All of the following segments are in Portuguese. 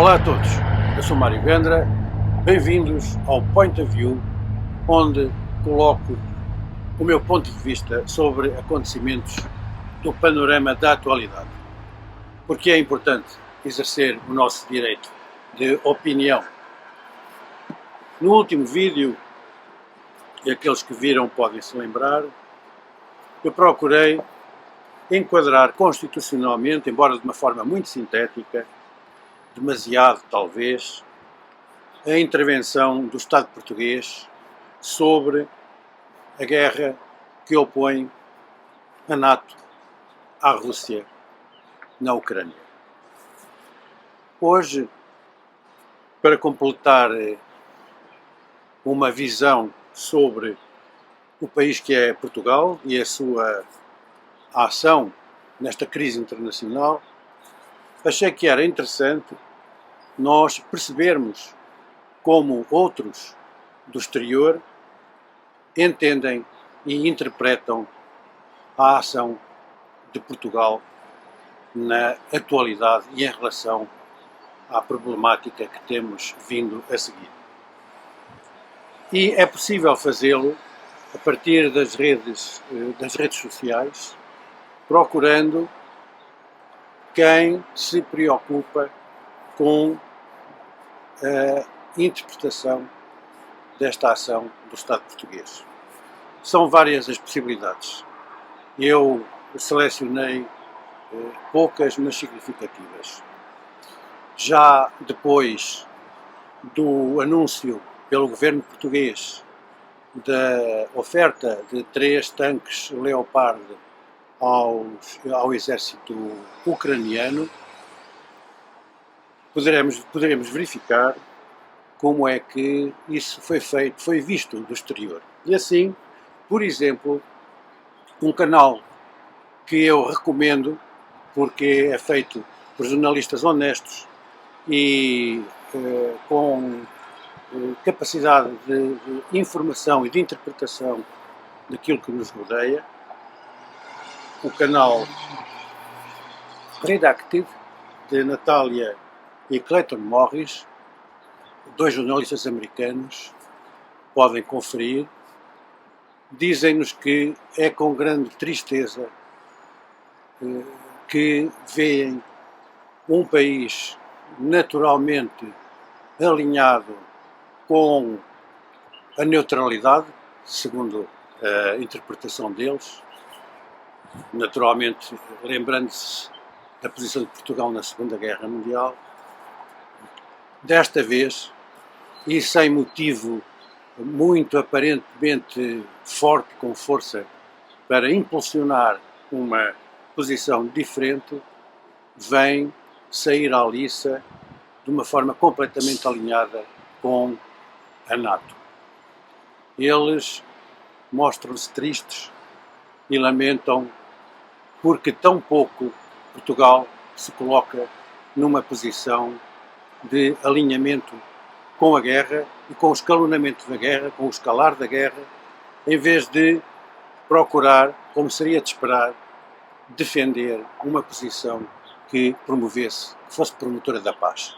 Olá a todos, eu sou Mário Gandra, bem-vindos ao Point of View, onde coloco o meu ponto de vista sobre acontecimentos do panorama da atualidade. Porque é importante exercer o nosso direito de opinião. No último vídeo, e aqueles que viram podem se lembrar, eu procurei enquadrar constitucionalmente, embora de uma forma muito sintética, demasiado talvez, a intervenção do Estado português sobre a guerra que opõe a NATO à Rússia na Ucrânia. Hoje, para completar uma visão sobre o país que é Portugal e a sua ação nesta crise internacional, achei que era interessante nós percebermos como outros do exterior entendem e interpretam a ação de Portugal na atualidade e em relação à problemática que temos vindo a seguir. E é possível fazê-lo a partir das redes sociais, procurando quem se preocupa com a interpretação desta ação do Estado português. São várias as possibilidades. Eu selecionei poucas, mas significativas. Já depois do anúncio pelo governo português da oferta de 3 tanques Leopard ao exército ucraniano, poderemos verificar como é que isso foi visto do exterior. E assim, por exemplo, um canal que eu recomendo, porque é feito por jornalistas honestos e com capacidade de informação e de interpretação daquilo que nos rodeia, o canal Redacted, de Natália e Clayton Morris, 2 jornalistas americanos, podem conferir. Dizem-nos que é com grande tristeza que veem um país naturalmente alinhado com a neutralidade, segundo a interpretação deles, naturalmente lembrando-se da posição de Portugal na Segunda Guerra Mundial, desta vez, e sem motivo muito aparentemente forte, com força, para impulsionar uma posição diferente, vem sair à liça de uma forma completamente alinhada com a NATO. Eles mostram-se tristes e lamentam porque tão pouco Portugal se coloca numa posição de alinhamento com a guerra e com o escalonamento da guerra, com o escalar da guerra, em vez de procurar, como seria de esperar, defender uma posição que promovesse, que fosse promotora da paz.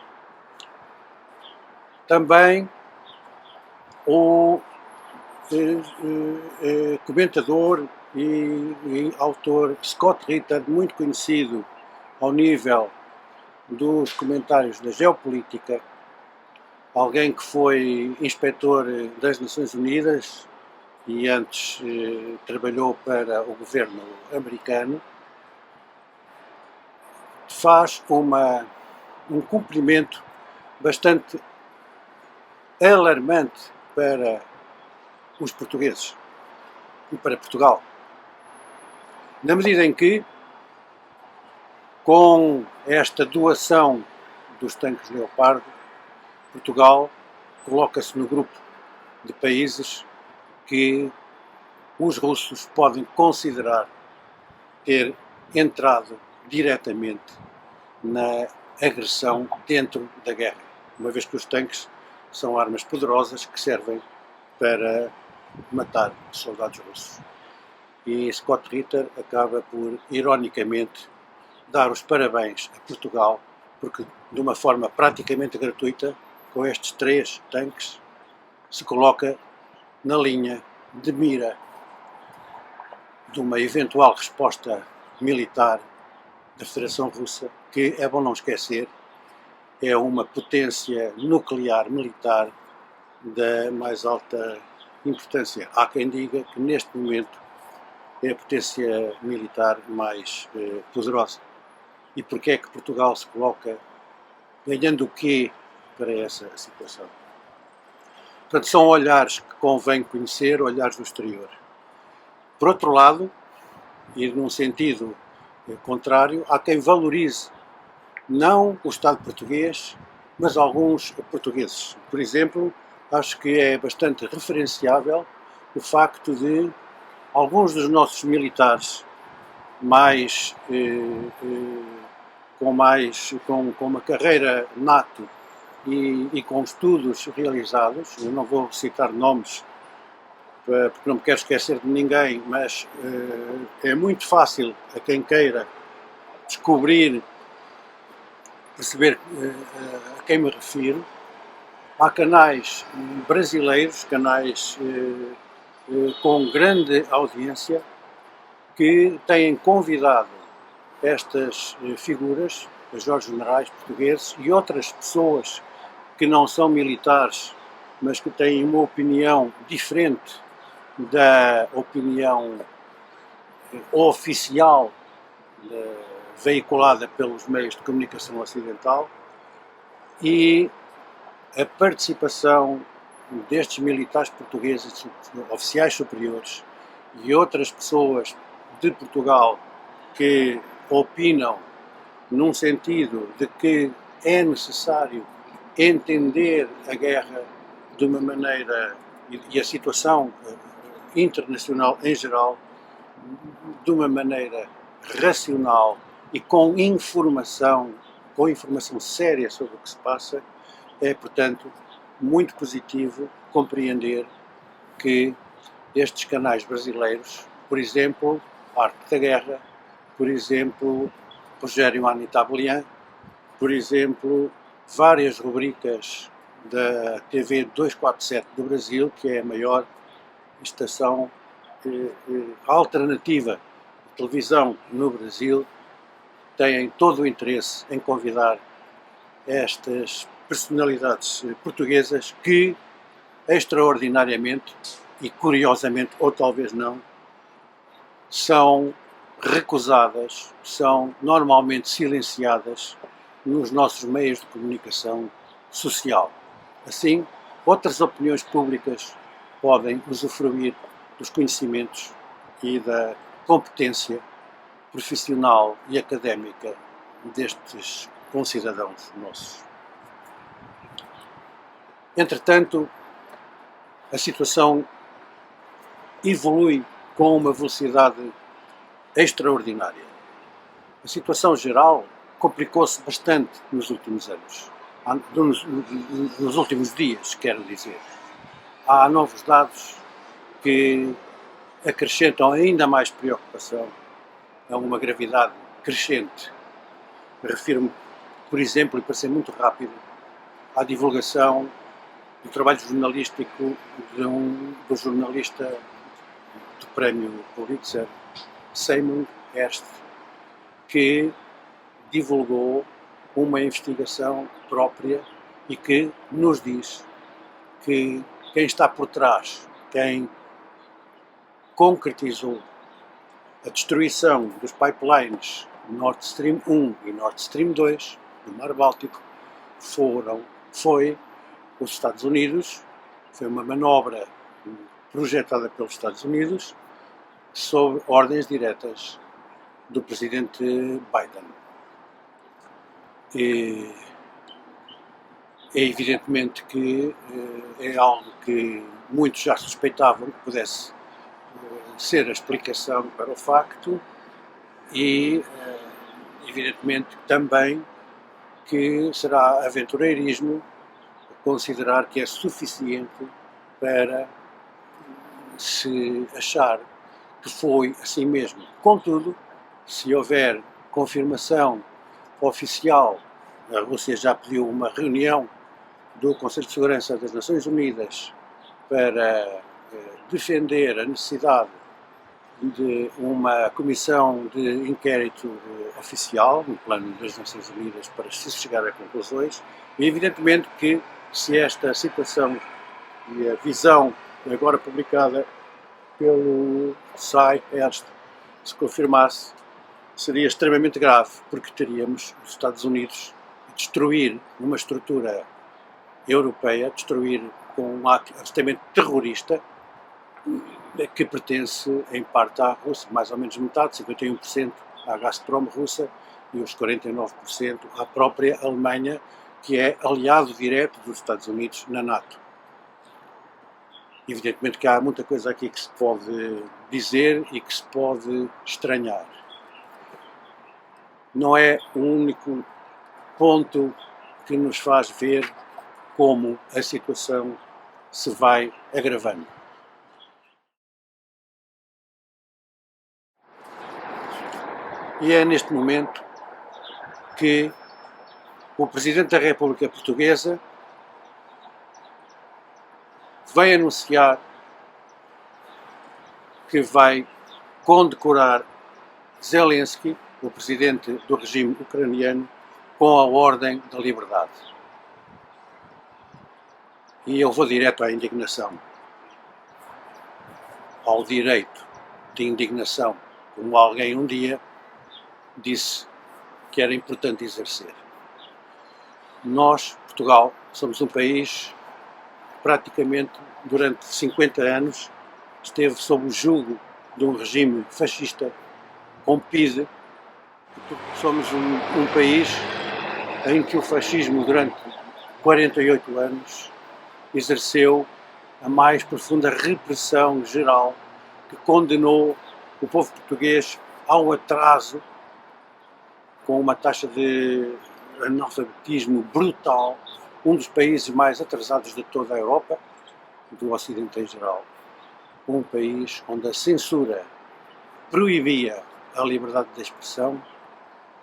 Também o comentador e autor Scott Ritter, muito conhecido ao nível dos comentários da geopolítica, alguém que foi inspetor das Nações Unidas e antes trabalhou para o governo americano, faz um cumprimento bastante alarmante para os portugueses e para Portugal, na medida em que, com esta doação dos tanques Leopard, Portugal coloca-se no grupo de países que os russos podem considerar ter entrado diretamente na agressão dentro da guerra, uma vez que os tanques são armas poderosas que servem para matar soldados russos. E Scott Ritter acaba por, ironicamente, dar os parabéns a Portugal porque de uma forma praticamente gratuita, com estes 3 tanques, se coloca na linha de mira de uma eventual resposta militar da Federação Russa, que, é bom não esquecer, é uma potência nuclear militar da mais alta importância. Há quem diga que neste momento é a potência militar mais poderosa. E porquê é que Portugal se coloca ganhando o quê para essa situação? Portanto, são olhares que convém conhecer, olhares do exterior. Por outro lado, e num sentido contrário, há quem valorize não o Estado português, mas alguns portugueses. Por exemplo, acho que é bastante referenciável o facto de alguns dos nossos militares com uma carreira nato e com estudos realizados, eu não vou citar nomes porque não me quero esquecer de ninguém, mas é muito fácil a quem queira descobrir, perceber a quem me refiro. Há canais brasileiros, canais com grande audiência, que têm convidado estas figuras, majores generais portugueses e outras pessoas que não são militares, mas que têm uma opinião diferente da opinião oficial veiculada pelos meios de comunicação ocidental, e a participação destes militares portugueses, oficiais superiores e outras pessoas de Portugal que opinam num sentido de que é necessário entender a guerra de uma maneira e a situação internacional em geral de uma maneira racional e com informação séria sobre o que se passa, é, portanto, muito positivo compreender que estes canais brasileiros, por exemplo, Arte da Guerra, por exemplo, Rogério Anitabelian, por exemplo, várias rubricas da TV 247 do Brasil, que é a maior estação alternativa de televisão no Brasil, têm todo o interesse em convidar estas personalidades portuguesas que, extraordinariamente e curiosamente, ou talvez não, são recusadas, são normalmente silenciadas nos nossos meios de comunicação social. Assim, outras opiniões públicas podem usufruir dos conhecimentos e da competência profissional e académica destes concidadãos nossos. Entretanto, a situação evolui com uma velocidade extraordinária. A situação geral complicou-se bastante nos últimos anos, nos últimos dias, quero dizer. Há novos dados que acrescentam ainda mais preocupação a uma gravidade crescente. Refiro-me, por exemplo, e para ser muito rápido, à divulgação do trabalho jornalístico do jornalista do Prémio Pulitzer, Seymour Hersh, que divulgou uma investigação própria e que nos diz que quem está por trás, quem concretizou a destruição dos pipelines Nord Stream 1 e Nord Stream 2 do Mar Báltico foi os Estados Unidos. Foi uma manobra projetada pelos Estados Unidos sob ordens diretas do presidente Biden. E é evidentemente que é algo que muitos já suspeitavam que pudesse ser a explicação para o facto, e evidentemente também que será aventureirismo considerar que é suficiente para se achar que foi assim mesmo. Contudo, se houver confirmação oficial a Rússia já pediu uma reunião do Conselho de Segurança das Nações Unidas para defender a necessidade de uma comissão de inquérito oficial no plano das Nações Unidas para se chegar a conclusões, e evidentemente que se esta situação e a visão agora publicada pelo SAI se confirmasse, seria extremamente grave, porque teríamos os Estados Unidos a destruir uma estrutura europeia, destruir com um ato absolutamente terrorista que pertence em parte à Rússia, mais ou menos metade, 51% à Gazprom russa e os 49% à própria Alemanha, que é aliado direto dos Estados Unidos na NATO. Evidentemente que há muita coisa aqui que se pode dizer e que se pode estranhar. Não é o único ponto que nos faz ver como a situação se vai agravando. E é neste momento que o Presidente da República Portuguesa vem anunciar que vai condecorar Zelensky, o presidente do regime ucraniano, com a Ordem da Liberdade. E eu vou direto à indignação, ao direito de indignação, como alguém um dia disse que era importante exercer. Nós, Portugal, somos um país que praticamente durante 50 anos esteve sob o jugo de um regime fascista com PIDE. Somos um país em que o fascismo durante 48 anos exerceu a mais profunda repressão geral, que condenou o povo português ao atraso, com uma taxa de analfabetismo brutal, um dos países mais atrasados de toda a Europa, do Ocidente em geral. Um país onde a censura proibia a liberdade de expressão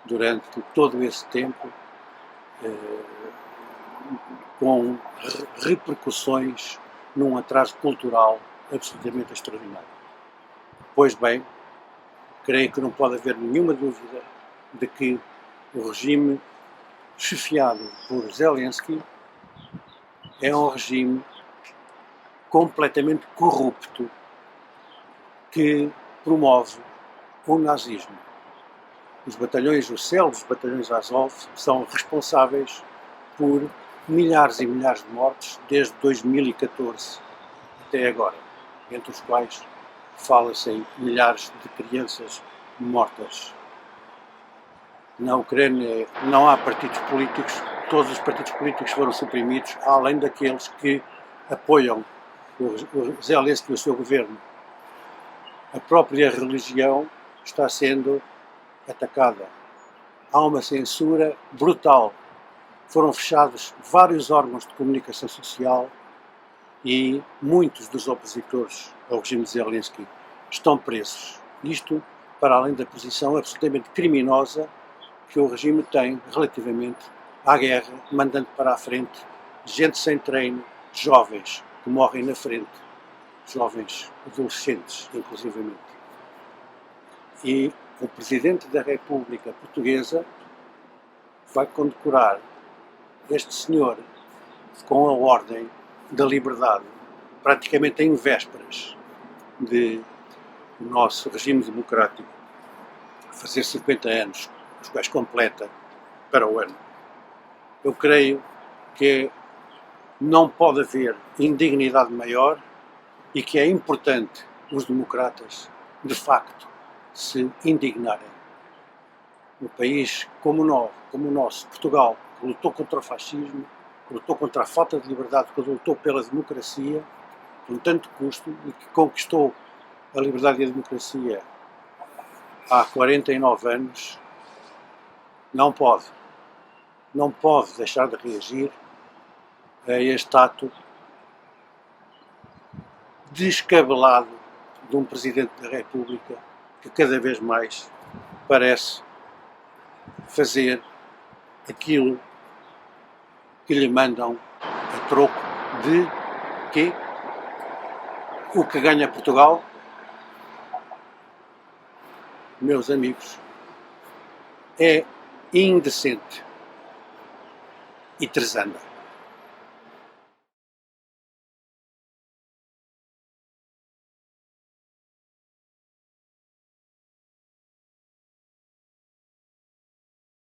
durante todo esse tempo, com repercussões num atraso cultural absolutamente extraordinário. Pois bem, creio que não pode haver nenhuma dúvida de que o regime chefiado por Zelensky é um regime completamente corrupto que promove o nazismo. Os célebres batalhões Azov, são responsáveis por milhares e milhares de mortes desde 2014 até agora, entre os quais fala-se em milhares de crianças mortas. Na Ucrânia não há partidos políticos, todos os partidos políticos foram suprimidos, além daqueles que apoiam o Zelensky e o seu governo. A própria religião está sendo atacada. Há uma censura brutal. Foram fechados vários órgãos de comunicação social e muitos dos opositores ao regime de Zelensky estão presos. Isto para além da posição absolutamente criminosa que o regime tem relativamente à guerra, mandando para a frente gente sem treino, jovens que morrem na frente, jovens adolescentes, inclusivamente. E o Presidente da República Portuguesa vai condecorar este senhor com a Ordem da Liberdade, praticamente em vésperas de o nosso regime democrático fazer 50 anos, os quais completa para o ano. Eu creio que não pode haver indignidade maior e que é importante os democratas, de facto, se indignarem. Um país como o nosso, Portugal, que lutou contra o fascismo, que lutou contra a falta de liberdade, que lutou pela democracia, com tanto custo, e que conquistou a liberdade e a democracia há 49 anos, não pode deixar de reagir a este ato descabelado de um Presidente da República que cada vez mais parece fazer aquilo que lhe mandam a troco de quê? O que ganha Portugal, meus amigos, é indecente e tresanda.